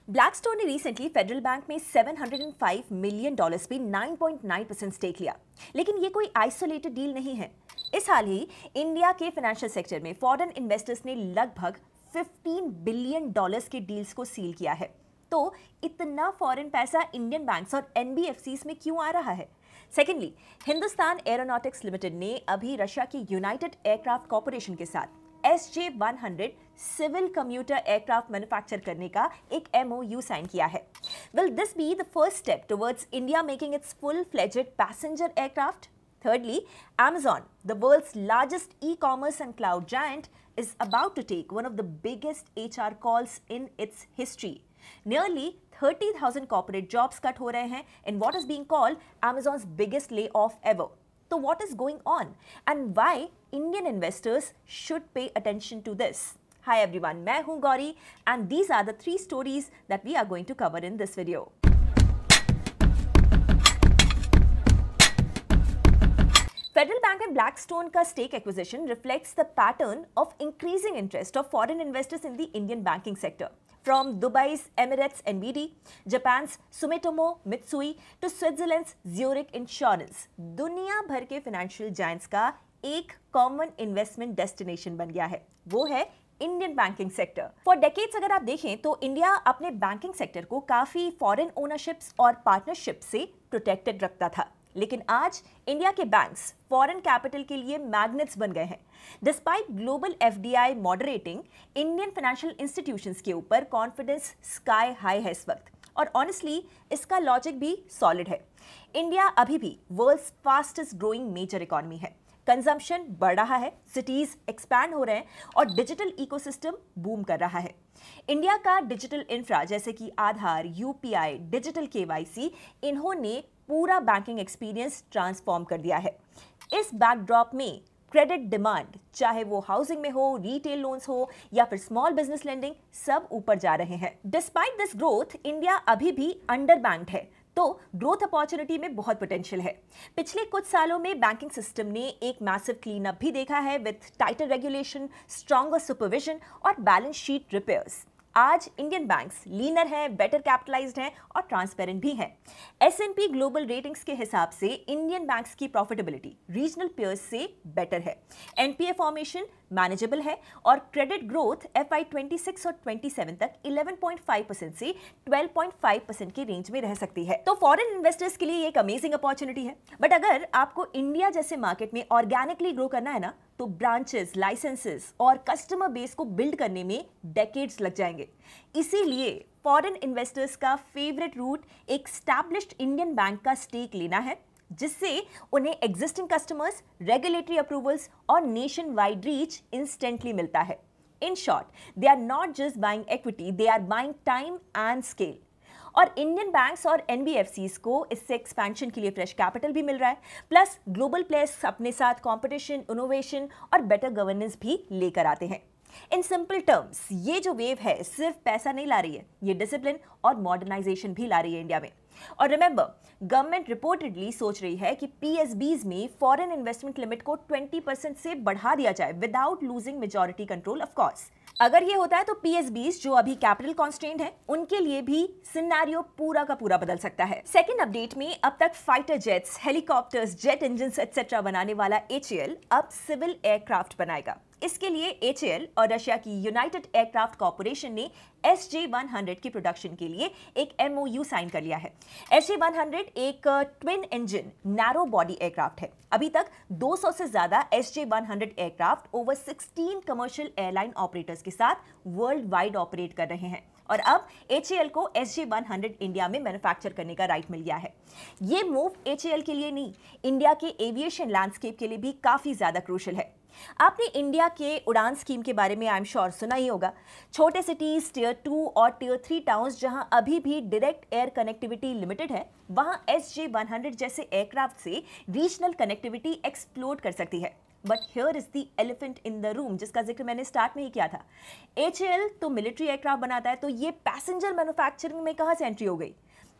Blackstone ने recently federal bank में $705 million पे 9.9% स्टेक लिया। लेकिन ये कोई आइसोलेटेड डील नहीं है। इस हाल ही इंडिया के फाइनेंशियल सेक्टर में फॉरेन इन्वेस्टर्स ने लगभग $15 बिलियन के डील्स को सील किया है। तो इतना फॉरेन पैसा इंडियन बैंक्स और एनबीएफसीज में क्यों आ रहा है? सेकेंडली, हिंदुस्तान एरोनॉटिक्स लिमिटेड ने अभी रशिया की यूनाइटेड एयरक्राफ्ट कॉर्पोरेशन के साथ SJ-100 civil computer aircraft manufacture करने का एक MOU साइन किया है। Will this be the first step towards India making its full-fledged passenger aircraft? Thirdly, Amazon, the world's largest e-commerce and cloud giant, is about to take one of the biggest HR calls in its history. Nearly 30,000 corporate jobs cut हो रहे हैं in what is being called Amazon's biggest layoff ever. So what is going on and why Indian investors should pay attention to this? Hi everyone, मैं हूँ Gauri and these are the 3 stories that we are going to cover in this video. Federal Bank and Blackstone का stake acquisition reflects the pattern of increasing interest of foreign investors in the Indian banking sector. From Dubai's Emirates NBD, Japan's Sumitomo Mitsui to Switzerland's Zurich Insurance, दुनिया भर के financial giants का एक common investment destination बन गया है, वो है Indian banking sector. For decades अगर आप देखें तो इंडिया अपने बैंकिंग सेक्टर को काफी फॉरेन ओनरशिप्स और पार्टनरशिप से प्रोटेक्टेड रखता था, लेकिन आज इंडिया के बैंक्स फॉरेन कैपिटल के लिए मैग्नेट्स बन गए हैं। Despite global FDI moderating, Indian financial institutions के ऊपर कॉन्फिडेंस स्काई हाई है इस वक्त, और ऑनेस्टली इसका लॉजिक भी सॉलिड है। इंडिया अभी भी world's fastest growing major economy है। कंजम्पशन बढ़ रहा है, सिटीज एक्सपैंड हो रहे हैं और डिजिटल इकोसिस्टम बूम कर रहा है। इंडिया का डिजिटल इंफ्रा जैसे कि आधार, UPI, डिजिटल KYC, इन्होंने पूरा बैंकिंग एक्सपीरियंस ट्रांसफॉर्म कर दिया है। इस बैकड्रॉप में क्रेडिट डिमांड, चाहे वो हाउसिंग में हो, रिटेल लोन्स हो या फिर स्मॉल बिजनेस लेंडिंग, सब ऊपर जा रहे हैं। डिस्पाइट दिस ग्रोथ, इंडिया अभी भी अंडर बैंक्ड है, तो ग्रोथ अपॉर्चुनिटी में बहुत पोटेंशियल है। पिछले कुछ सालों में बैंकिंग सिस्टम ने एक मैसिव क्लीन अप भी देखा है विथ टाइटर रेगुलेशन, स्ट्रॉन्गर सुपरविजन और बैलेंस शीट रिपेयर्स। आज इंडियन बैंक्स लीनर हैं, बेटर कैपिटलाइज्ड हैं और ट्रांसपेरेंट भी हैं। S&P ग्लोबल रेटिंग्स के हिसाब से इंडियन बैंक्स की प्रॉफिटेबिलिटी रीजनल पेयर्स से बेटर है। NPA फॉर्मेशन मैनेजेबल है और क्रेडिट ग्रोथ FY 26 और 27 तक 11.5% से 12.5% के रेंज में रह सकती है। तो फॉरेन इन्वेस्टर्स के लिए एक अमेजिंग अपॉर्चुनिटी है। बट अगर आपको इंडिया जैसे मार्केट में ऑर्गेनिकली ग्रो करना है ना, तो ब्रांचेस, लाइसेंसेस और कस्टमर बेस को बिल्ड करने में डेकेड्स लग जाएंगे। इसीलिए फॉरेन इन्वेस्टर्स का फेवरेट रूट एक एस्टैब्लिश्ड इंडियन बैंक का स्टेक लेना है, जिससे उन्हें एग्जिस्टिंग कस्टमर्स, रेगुलेटरी अप्रूवल्स और नेशन वाइड रीच इंस्टेंटली मिलता है। In short, they are not just buying equity, they are buying time and scale. और इंडियन बैंक्स और एनबीएफसीज को इससे एक्सपेंशन के लिए फ्रेश कैपिटल भी मिल रहा है, प्लस ग्लोबल प्लेयर्स अपने साथ कंपटीशन, इनोवेशन और बेटर गवर्नेंस भी लेकर आते हैं। इन सिंपल टर्म्स, ये जो वेव है सिर्फ पैसा नहीं ला रही है, ये डिसिप्लिन और मॉडर्नाइजेशन भी ला रही है इंडिया में। और रिमेंबर, गवर्नमेंट रिपोर्टेडली सोच रही है कि PSBs में फॉरेन इन्वेस्टमेंट लिमिट को 20% से बढ़ा दिया जाए without losing majority control of course. अगर ये होता है तो PSBs जो अभी कैपिटल कॉन्स्ट्रेंट है, उनके लिए भी सिनेरियो पूरा का पूरा बदल सकता है। सेकेंड अपडेट में, अब तक fighter jets, helicopters, jet engines etcetera बनाने वाला HAL अब सिविल एयरक्राफ्ट बनाएगा। इसके लिए HAL और रशिया की यूनाइटेड एयरक्राफ्ट कॉर्पोरेशन ने SJ-100 की प्रोडक्शन के लिए एक MOU साइन कर लिया है। SJ-100 एक twin engine narrow body aircraft है। अभी तक 200 से ज्यादा SJ-100 aircraft over 16 commercial airline operators के साथ वर्ल्ड वाइड ऑपरेट कर रहे हैं और अब HAL को SJ-100 इंडिया में मैन्युफैक्चर करने का राइट मिल गया है। ये मूव HAL के लिए नहीं, इंडिया के एविएशन लैंडस्केप के लिए भी काफी ज्यादा क्रूशियल है। आपने इंडिया के उड़ान स्कीम के बारे में आई एम श्योर सुना ही होगा। छोटे सिटीज, Tier 2 और Tier 3 टाउन्स जहां अभी भी डायरेक्ट एयर कनेक्टिविटी लिमिटेड है, वहां SJ-100 जैसे एयरक्राफ्ट से रीजनल कनेक्टिविटी एक्सप्लोर कर सकती है। But here is the elephant in the room, जिसका जिक्र मैंने स्टार्ट में ही किया था। HAL तो मिलिट्री एयरक्राफ्ट बनाता है, तो ये पैसेंजर मैन्युफैक्चरिंग में कहां से एंट्री हो गई?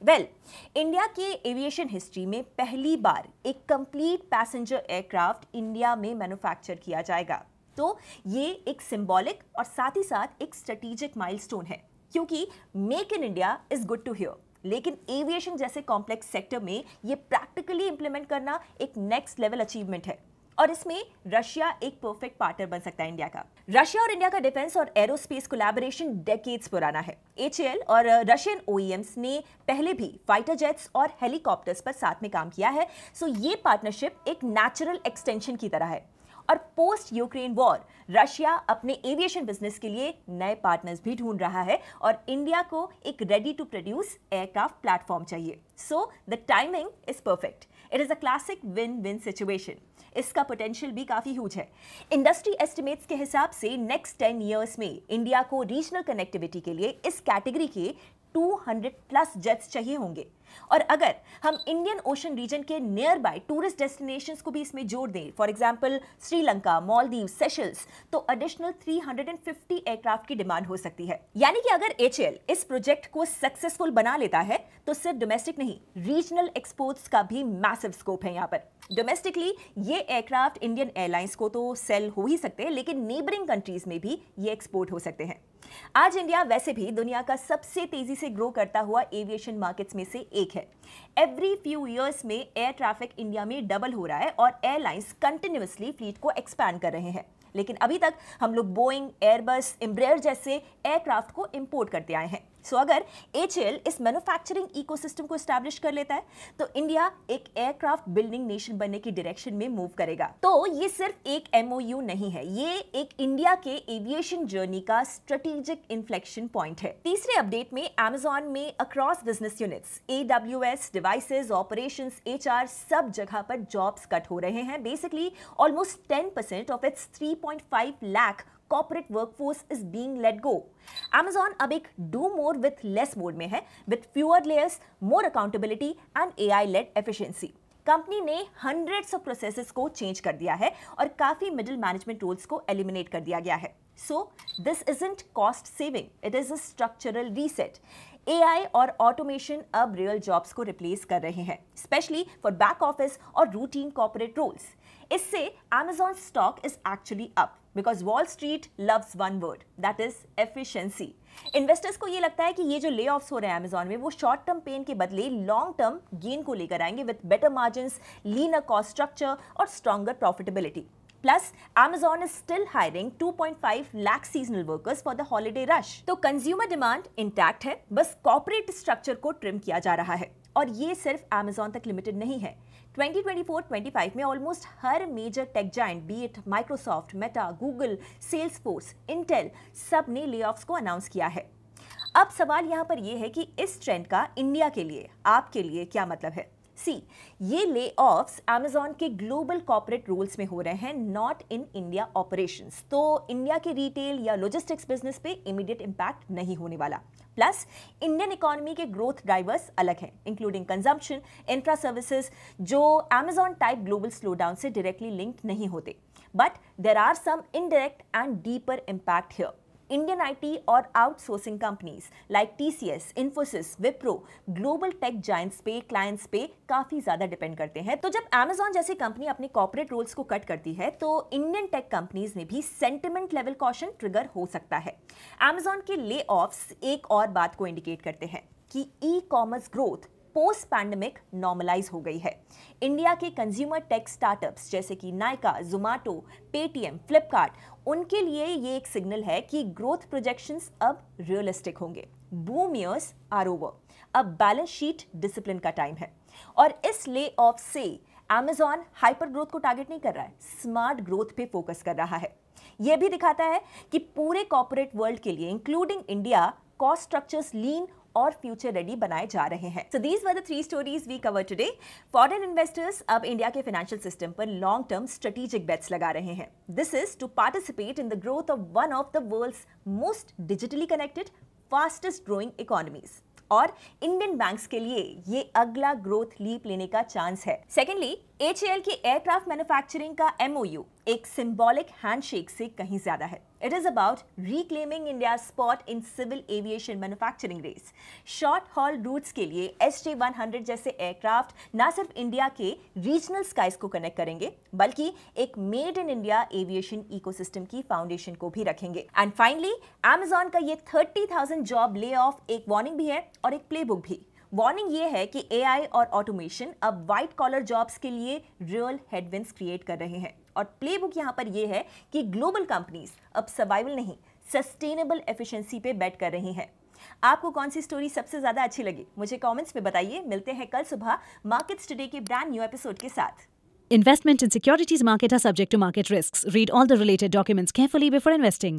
इंडिया के एविएशन हिस्ट्री में पहली बार एक कंप्लीट पैसेंजर एयरक्राफ्ट इंडिया में मैन्युफैक्चर किया जाएगा। तो ये एक सिंबॉलिक और साथ ही साथ एक स्ट्रेटेजिक माइलस्टोन है। क्योंकि make in India is good to hear, लेकिन एविएशन जैसे कॉम्प्लेक्स सेक्टर में ये प्रैक्टिकली इंप्लीमेंट करना एक नेक्स्ट लेवल अचीवमेंट है और इसमें रशिया एक परफेक्ट पार्टनर बन सकता है इंडिया का। रशिया और इंडिया का डिफेंस और एरोस्पेस कोलैबोरेशन डेकेड्स पुराना है। HAL और रशियन OEMs ने पहले भी फाइटर जेट्स और हेलीकॉप्टर्स पर साथ में काम किया है, सो ये पार्टनरशिप एक नेचुरल एक्सटेंशन की तरह है। और पोस्ट यूक्रेन वॉर रशिया अपने एविएशन बिजनेस के लिए नए पार्टनर्स भी ढूंढ रहा है और इंडिया को एक ready to produce aircraft platform चाहिए। So the timing is perfect. It is a classic win win situation. इसका पोटेंशियल भी काफी ह्यूज है। इंडस्ट्री एस्टिमेट्स के हिसाब से नेक्स्ट 10 इयर्स में इंडिया को रीजनल कनेक्टिविटी के लिए इस कैटेगरी के 200 प्लस जेट्स चाहिए होंगे। और अगर हम इंडियन ओशन रीजन के नियर बाय टूरिस्ट डेस्टिनेशंस को भी इसमें जोड़ दें, for example Sri Lanka, Maldives, Seychelles, तो एडिशनल 350 एयरक्राफ्ट की डिमांड हो सकती है। यानी कि अगर HAL इस प्रोजेक्ट को सक्सेसफुल बना लेता है तो सिर्फ डोमेस्टिक नहीं, रीजनल एक्सपोर्ट्स का भी मैसिव स्कोप है यहाँ पर। डोमेस्टिकली ये एयरक्राफ्ट इंडियन एयरलाइंस को तो सेल हो ही सकते हैं, लेकिन नेबरिंग कंट्रीज में भी ये एक्सपोर्ट हो सकते हैं। आज इंडिया वैसे भी दुनिया का सबसे तेजी से ग्रो करता हुआ एविएशन मार्केट्स में से एक है। एवरी फ्यू इयर्स में एयर ट्रैफिक इंडिया में डबल हो रहा है और एयरलाइंस कंटिन्यूअसली फ्लीट को एक्सपैंड कर रहे हैं, लेकिन अभी तक हम लोग बोइंग, एयरबस, एम्ब्रेयर जैसे एयरक्राफ्ट को इंपोर्ट करते आए हैं। सो अगर HAL इस मैन्युफैक्चरिंग इकोसिस्टम को एस्टैब्लिश कर लेता है तो इंडिया एक एयरक्राफ्ट बिल्डिंग नेशन बनने की डायरेक्शन में मूव करेगा। तो ये सिर्फ एक MOU नहीं है, ये एक इंडिया के एविएशन जर्नी का स्ट्रेटेजिक इन्फ्लेक्शन पॉइंट है। तीसरे अपडेट में Amazon में across business units, AWS, devices, operations, HR सब जगह पर जॉब्स कट हो रहे हैं। Basically almost 10% of its 3.5 lakh corporate workforce is being let go. Amazon अब एक do more with less mode में है, with fewer layers, more accountability and AI-led efficiency. Company ने hundreds of processes को चेंज कर दिया है और काफी मिडिल मैनेजमेंट रोल्स को एलिमिनेट कर दिया गया है। So this isn't cost saving, it is a structural reset. AI और ऑटोमेशन अब रियल जॉब्स को रिप्लेस कर रहे हैं, स्पेशली फॉर बैक ऑफिस और रूटीन कॉर्पोरेट रोल्स। इससे Amazon stock is actually up because wall street loves one word, that is efficiency. Investors को ये लगता है कि ये जो ले ऑफ्स हो रहे हैं Amazon में, वो शॉर्ट टर्म पेन के बदले लॉन्ग टर्म गेन को लेकर आएंगे with better margins, leaner cost structure और stronger profitability. Plus, Amazon is still hiring 2.5 lakh seasonal workers for the holiday rush. तो कंज्यूमर डिमांड इंटैक्ट है, बस कॉर्पोरेट स्ट्रक्चर को ट्रिम किया जा रहा है। और ये सिर्फ Amazon तक लिमिटेड नहीं है। 2024-25 में ऑलमोस्ट हर major tech giant, be it Microsoft, Meta, Google, Salesforce, Intel, सब ने ले-ऑफ्स को अनाउंस किया है। अब सवाल यहाँ पर यह है कि इस ट्रेंड का इंडिया के लिए, आपके लिए क्या मतलब है? ये ले ऑफ्स Amazon के ग्लोबल कॉर्पोरेट रूल्स में हो रहे हैं, नॉट इन इंडिया ऑपरेशंस। तो इंडिया के रिटेल या लॉजिस्टिक्स बिजनेस पे इमीडिएट इंपैक्ट नहीं होने वाला। प्लस इंडियन इकोनॉमी के ग्रोथ ड्राइवर्स अलग हैं, इंक्लूडिंग कंजम्पशन, इंफ्रा सर्विसेज, जो Amazon टाइप ग्लोबल स्लोडाउन से डायरेक्टली लिंक्ड नहीं होते। But there are some indirect and deeper impact here. Indian IT और outsourcing companies like TCS, Infosys, Wipro, global tech giants पे, clients पे काफी ज्यादा depend करते हैं। तो जब Amazon जैसी कंपनी अपने कॉर्पोरेट रोल्स को कट करती है तो इंडियन टेक कंपनीज में भी सेंटिमेंट लेवल कॉशन ट्रिगर हो सकता है। Amazon के ले ऑफ्स एक और बात को इंडिकेट करते हैं कि ecommerce growth post pandemic normalise हो गई है। इंडिया के कंज्यूमर टेक स्टार्टअप्स जैसे कि नायका, जोमैटो, पेटीएम, फ्लिपकार्ट, उनके लिए ये एक सिग्नल है कि ग्रोथ प्रोजेक्शंस अब रियलिस्टिक होंगे। बूम ईयर्स आर ओवर, अब बैलेंस शीट डिसिप्लिन का टाइम है। और इस ले ऑफ से Amazon हाइपर ग्रोथ को टारगेट नहीं कर रहा है, स्मार्ट ग्रोथ पे फोकस कर रहा है। यह भी दिखाता है कि पूरे कॉर्पोरेट वर्ल्ड के लिए, इंक्लूडिंग इंडिया, कॉस्ट स्ट्रक्चर्स लीन और फ्यूचर रेडी बनाए जा रहे हैं। So these were the 3 stories we covered today. Foreign investors अब इंडिया के फाइनेंशियल सिस्टम पर लॉन्ग टर्म स्ट्रेटेजिक बेट्स लगा रहे हैं। This is to participate in the growth of one of the world's most digitally connected, fastest growing economies. और Indian banks के लिए ये अगला ग्रोथ लीप लेने का चांस है। सेकेंडली, HAL की एयरक्राफ्ट मैन्युफैक्चरिंग का MOU एक सिंबॉलिक हैंडशेक से कहीं ज्यादा है। It is about reclaiming India's spot in civil aviation manufacturing race. Short haul routes के लिए SJ-100 जैसे एयरक्राफ्ट ना सिर्फ इंडिया के रीजनल स्काइज को कनेक्ट करेंगे, बल्कि एक made in India aviation ecosystem की फाउंडेशन को भी रखेंगे। एंड फाइनली, Amazon का ये 30,000 जॉब ले ऑफ एक वार्निंग भी है और एक प्लेबुक भी। वार्निंग ये है कि AI और ऑटोमेशन अब व्हाइट कॉलर जॉब्स के लिए रियल हेडविंड्स क्रिएट कर रहे हैं, और प्लेबुक यहाँ पर ये है कि ग्लोबल कंपनीज अब सर्वाइवल नहीं, सस्टेनेबल एफिशिएंसी पे बेट कर रही हैं। आपको कौन सी स्टोरी सबसे ज्यादा अच्छी लगी, मुझे कमेंट्स में बताइए। मिलते हैं कल सुबह मार्केट्स टुडे के ब्रांड न्यू एपिसोड के साथ। Investment in securities market are subject to market risks. Read all the related documents carefully before investing.